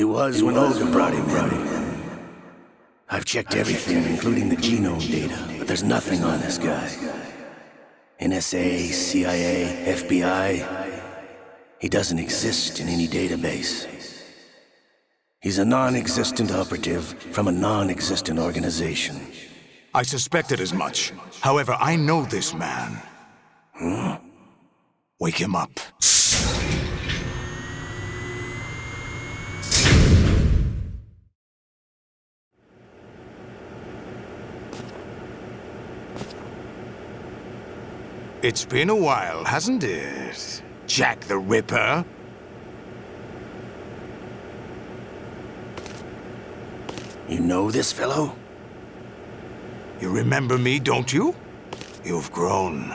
He was when Olga brought him in. I've checked everything, including the genome data, but there's nothing on this guy. NSA, CIA, FBI. He doesn't exist in any database. He's a non-existent operative from a non-existent organization. I suspected as much. However, I know this man. Wake him up. It's been a while, hasn't it? Jack the Ripper? You know this fellow? You remember me, don't you? You've grown.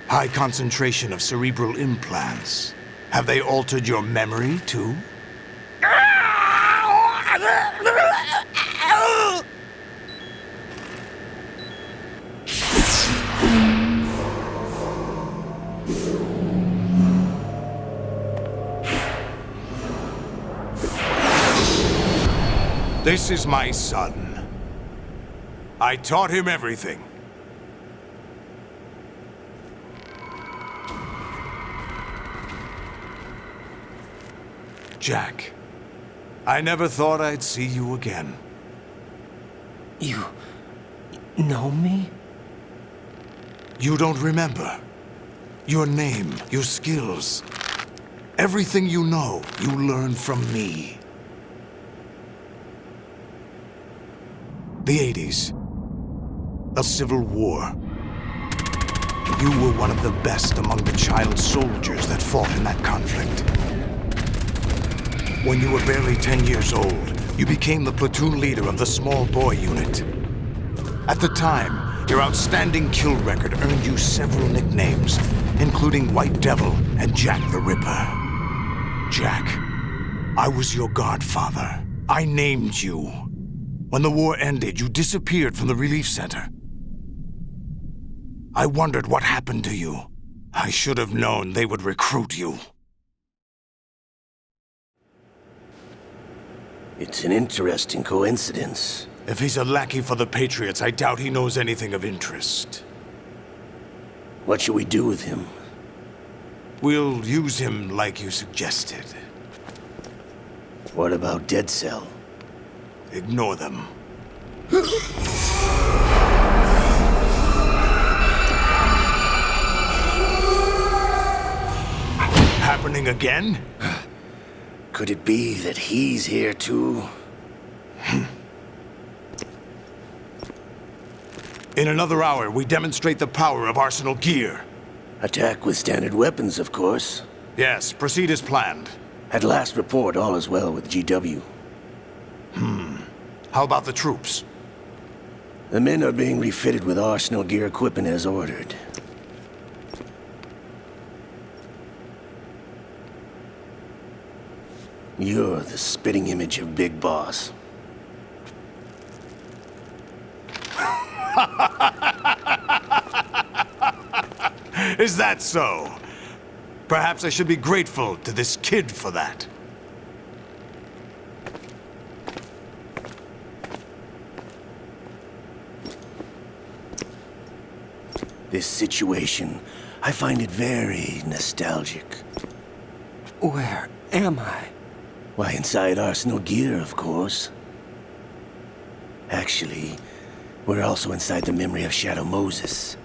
High concentration of cerebral implants. Have they altered your memory, too? This is my son. I taught him everything. Jack, I never thought I'd see you again. You know me? You don't remember. Your name, your skills. Everything you know, you learned from me. The 80s. The Civil War. You were one of the best among the child soldiers that fought in that conflict. When you were barely 10 years old, you became the platoon leader of the small boy unit. At the time, your outstanding kill record earned you several nicknames, including White Devil and Jack the Ripper. Jack, I was your godfather. I named you. When the war ended, you disappeared from the relief center. I wondered what happened to you. I should have known they would recruit you. It's an interesting coincidence. If he's a lackey for the Patriots, I doubt he knows anything of interest. What should we do with him? We'll use him like you suggested. What about Dead Cell? Ignore them. Happening again? Could it be that he's here too? In another hour, we demonstrate the power of Arsenal gear. Attack with standard weapons, of course. Yes, proceed as planned. At last report, all is well with GW. How about the troops? The men are being refitted with Arsenal gear equipment as ordered. You're the spitting image of Big Boss. Is that so? Perhaps I should be grateful to this kid for that. This situation, I find it very nostalgic. Where am I? Why, inside Arsenal gear, of course. Actually, we're also inside the memory of Shadow Moses.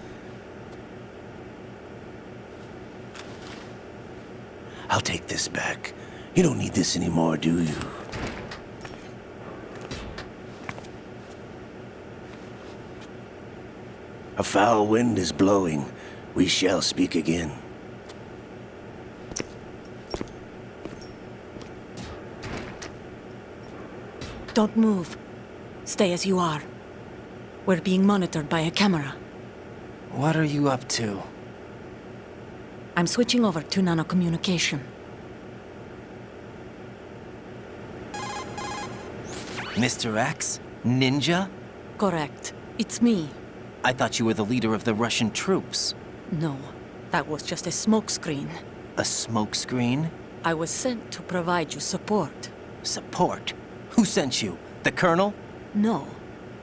I'll take this back. You don't need this anymore, do you? A foul wind is blowing. We shall speak again. Don't move. Stay as you are. We're being monitored by a camera. What are you up to? I'm switching over to nanocommunication. Mr. X? Ninja? Correct. It's me. I thought you were the leader of the Russian troops. No, that was just a smokescreen. A smokescreen? I was sent to provide you support. Support? Who sent you? The Colonel? No,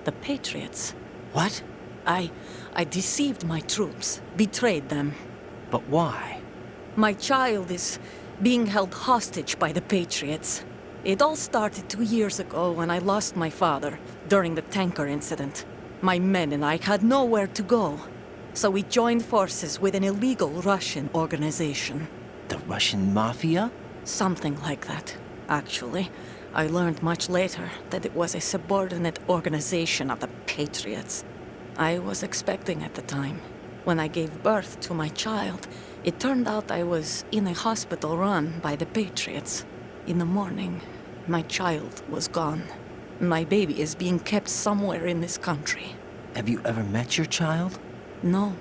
the Patriots. What? I deceived my troops, betrayed them. But why? My child is being held hostage by the Patriots. It all started 2 years ago when I lost my father during the tanker incident. My men and I had nowhere to go, so we joined forces with an illegal Russian organization. The Russian Mafia? Something like that, actually. I learned much later that it was a subordinate organization of the Patriots. I was expecting at the time. When I gave birth to my child, it turned out I was in a hospital run by the Patriots. In the morning, my child was gone. My baby is being kept somewhere in this country. Have you ever met your child? No.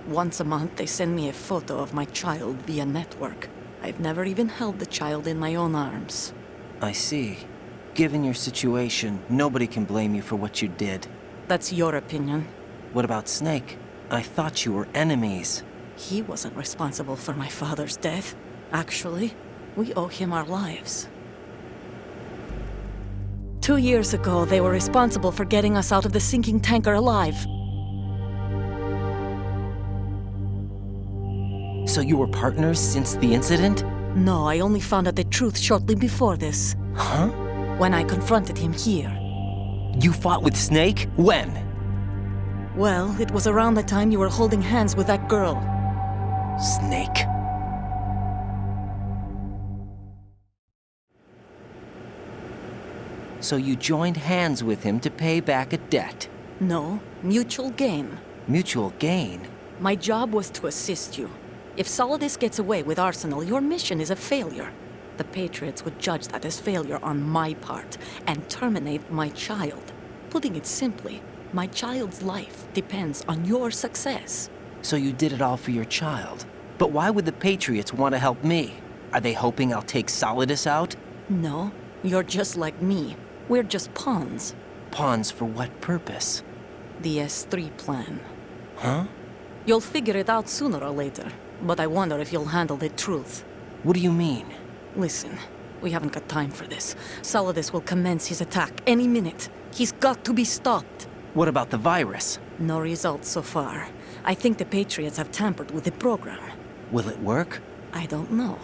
Once a month, they send me a photo of my child via network. I've never even held the child in my own arms. I see. Given your situation, nobody can blame you for what you did. That's your opinion. What about Snake? I thought you were enemies. He wasn't responsible for my father's death. Actually, we owe him our lives. 2 years ago, they were responsible for getting us out of the sinking tanker alive. So you were partners since the incident? No, I only found out the truth shortly before this. Huh? When I confronted him here. You fought with Snake? When? Well, it was around the time you were holding hands with that girl. Snake. So you joined hands with him to pay back a debt? No, mutual gain. Mutual gain? My job was to assist you. If Solidus gets away with Arsenal, your mission is a failure. The Patriots would judge that as failure on my part and terminate my child. Putting it simply, my child's life depends on your success. So you did it all for your child. But why would the Patriots want to help me? Are they hoping I'll take Solidus out? No, you're just like me. We're just pawns. Pawns for what purpose? The S3 plan. Huh? You'll figure it out sooner or later, but I wonder if you'll handle the truth. What do you mean? Listen, we haven't got time for this. Solidus will commence his attack any minute. He's got to be stopped. What about the virus? No results so far. I think the Patriots have tampered with the program. Will it work? I don't know.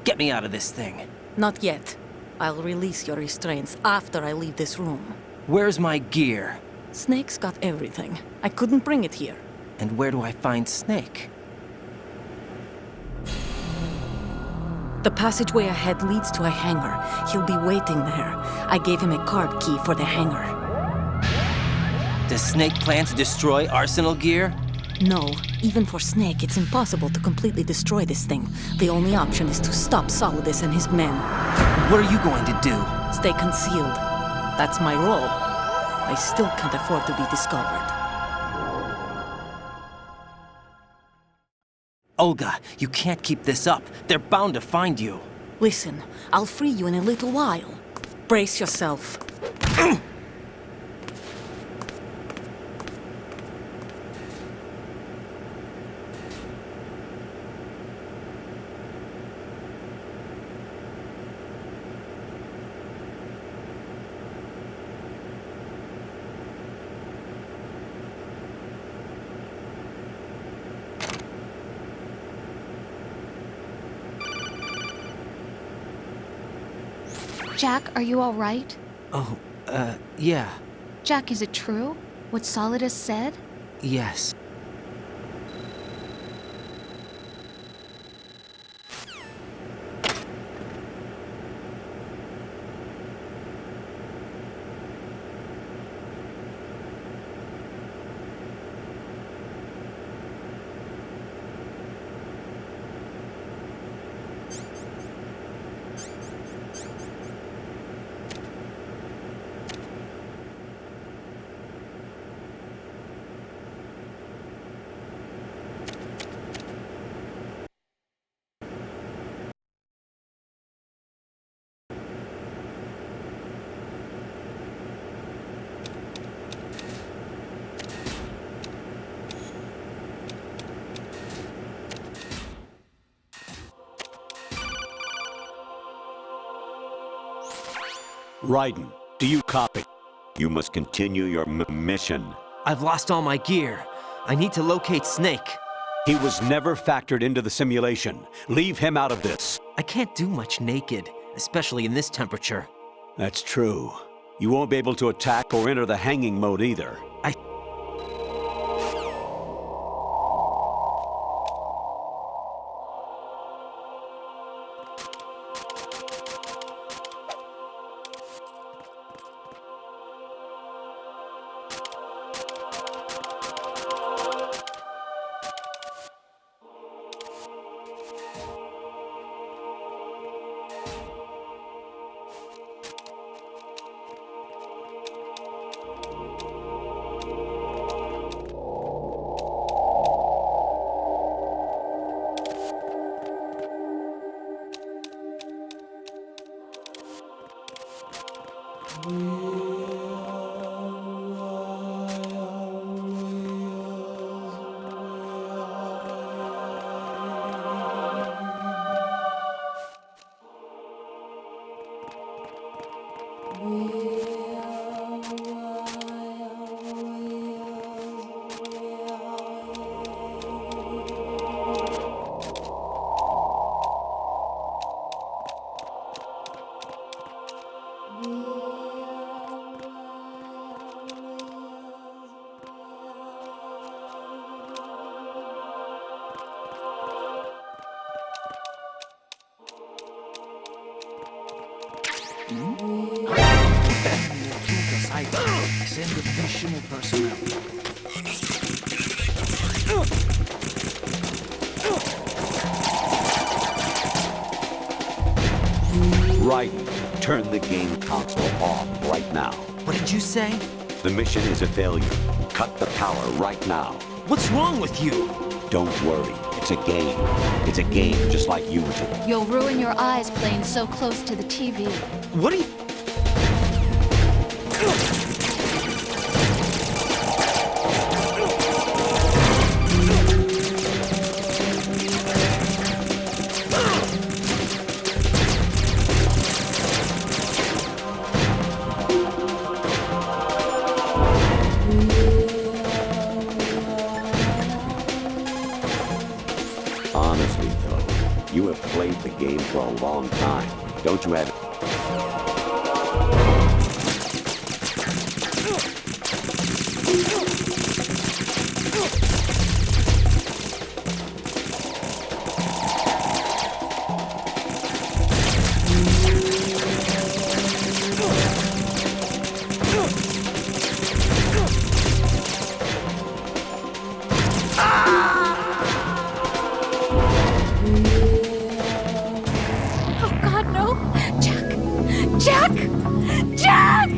Get me out of this thing. Not yet. I'll release your restraints after I leave this room. Where's my gear? Snake's got everything. I couldn't bring it here. And where do I find Snake? The passageway ahead leads to a hangar. He'll be waiting there. I gave him a card key for the hangar. Does Snake plan to destroy Arsenal gear? No, even for Snake, it's impossible to completely destroy this thing. The only option is to stop Solidus and his men. What are you going to do? Stay concealed. That's my role. I still can't afford to be discovered. Olga, you can't keep this up. They're bound to find you. Listen, I'll free you in a little while. Brace yourself. Jack, are you all right? Oh, yeah. Jack, is it true? What Solidus said? Yes. Raiden, do you copy? You must continue your mission. I've lost all my gear. I need to locate Snake. He was never factored into the simulation. Leave him out of this. I can't do much naked, especially in this temperature. That's true. You won't be able to attack or enter the hanging mode either. Extended missional personnel. Raiden, turn the game console off right now. What did you say? The mission is a failure. Cut the power right now. What's wrong with you? Don't worry. It's a game. It's a game just like Unity. You'll ruin your eyes playing so close to the TV. What are you... Honestly, though, you have played the game for a long time. Don't you have... Oh God, no! Jack! Jack! Jack!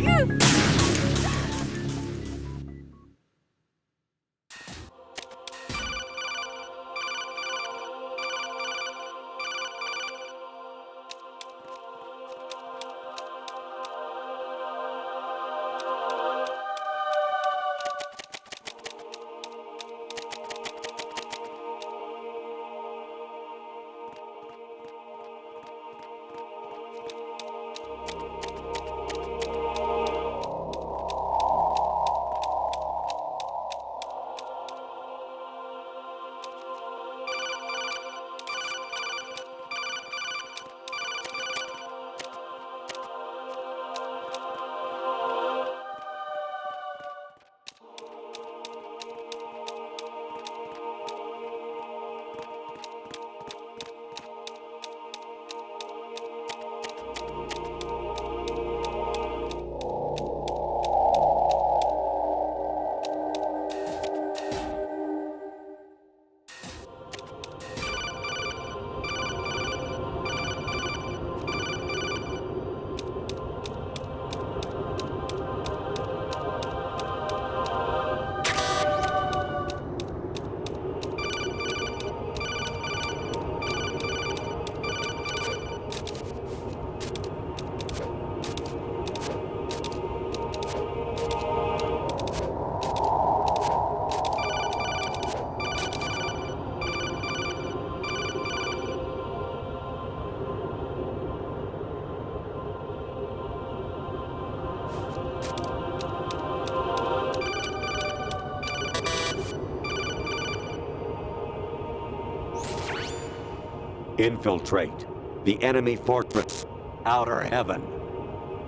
Infiltrate the enemy fortress, Outer Heaven.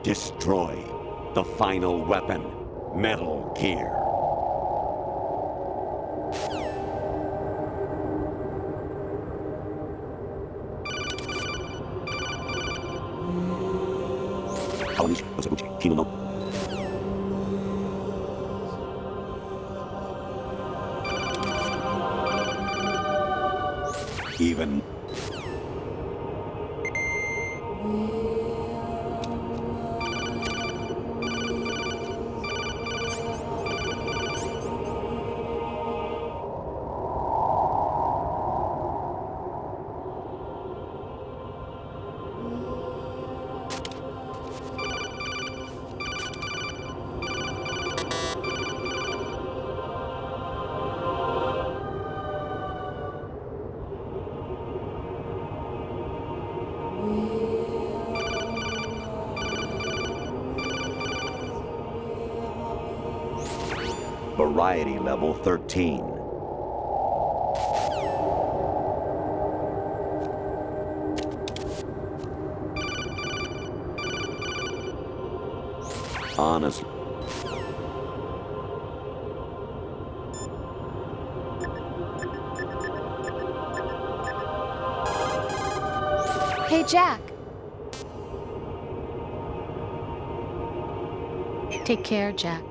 Destroy the final weapon, Metal Gear. Even Variety Level 13. Honestly. Hey, Jack. Take care, Jack.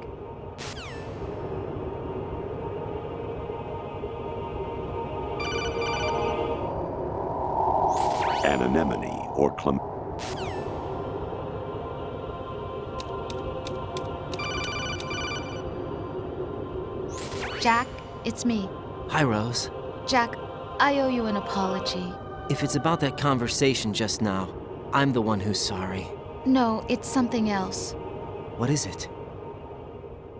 An anemone or Jack, it's me. Hi, Rose. Jack, I owe you an apology. If it's about that conversation just now, I'm the one who's sorry. No, it's something else. What is it?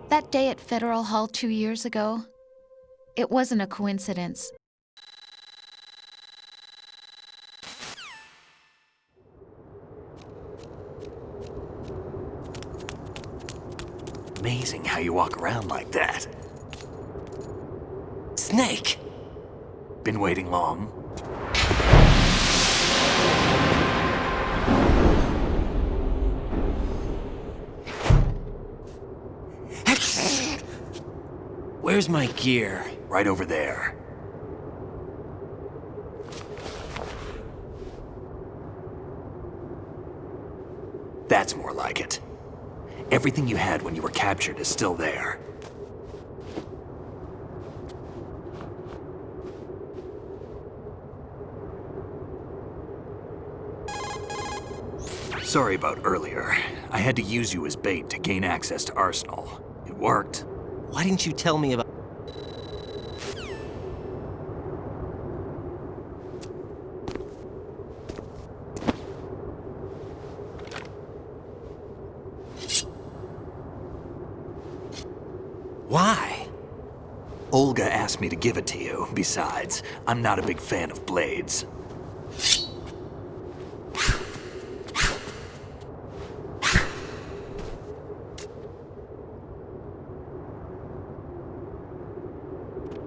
That day at Federal Hall 2 years ago, it wasn't a coincidence. Amazing how you walk around like that. Snake! Been waiting long? Where's my gear? Right over there. That's more like it. Everything you had when you were captured is still there. Sorry about earlier. I had to use you as bait to gain access to Arsenal. It worked. Why didn't you tell me about... Why? Olga asked me to give it to you. Besides, I'm not a big fan of blades.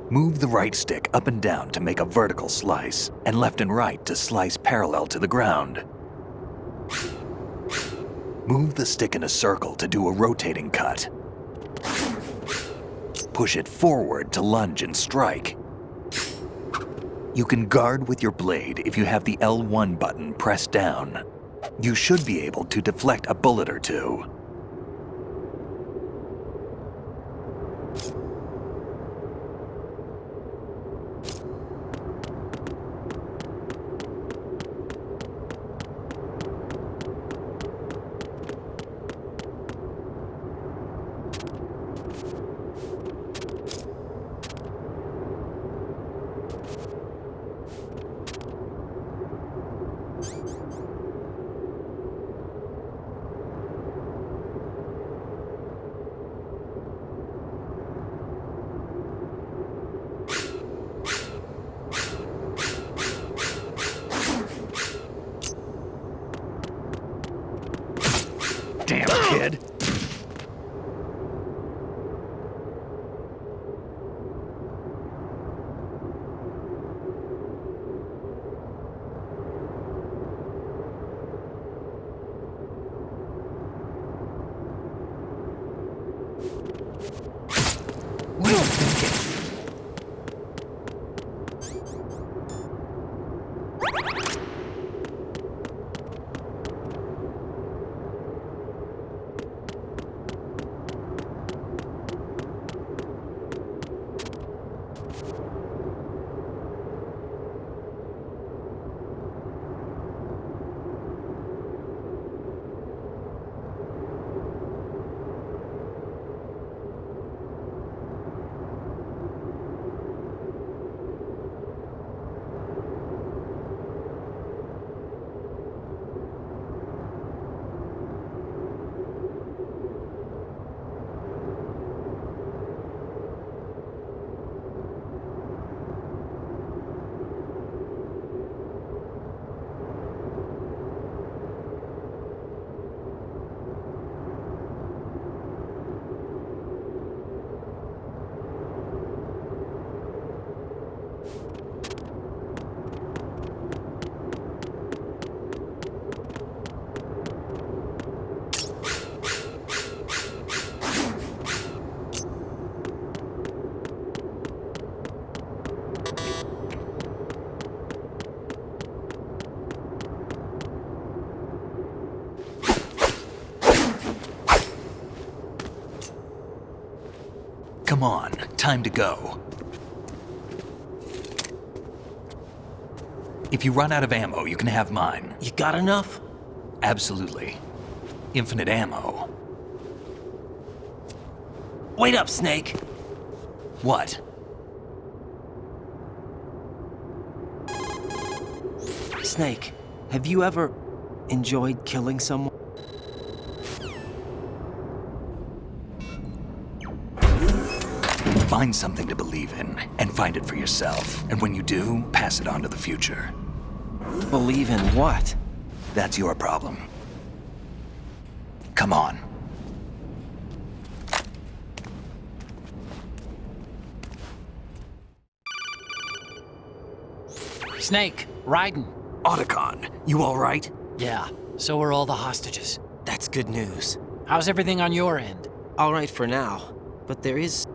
Move the right stick up and down to make a vertical slice, and left and right to slice parallel to the ground. Move the stick in a circle to do a rotating cut. Push it forward to lunge and strike. You can guard with your blade if you have the L1 button pressed down. You should be able to deflect a bullet or two. Damn, kid. Come on, time to go. If you run out of ammo, you can have mine. You got enough? Absolutely. Infinite ammo. Wait up, Snake. What? Snake, have you ever enjoyed killing someone? Find something to believe in, and find it for yourself. And when you do, pass it on to the future. Believe in what? That's your problem. Come on. Snake, Raiden. Otacon, you all right? Yeah, so are all the hostages. That's good news. How's everything on your end? All right for now, but there is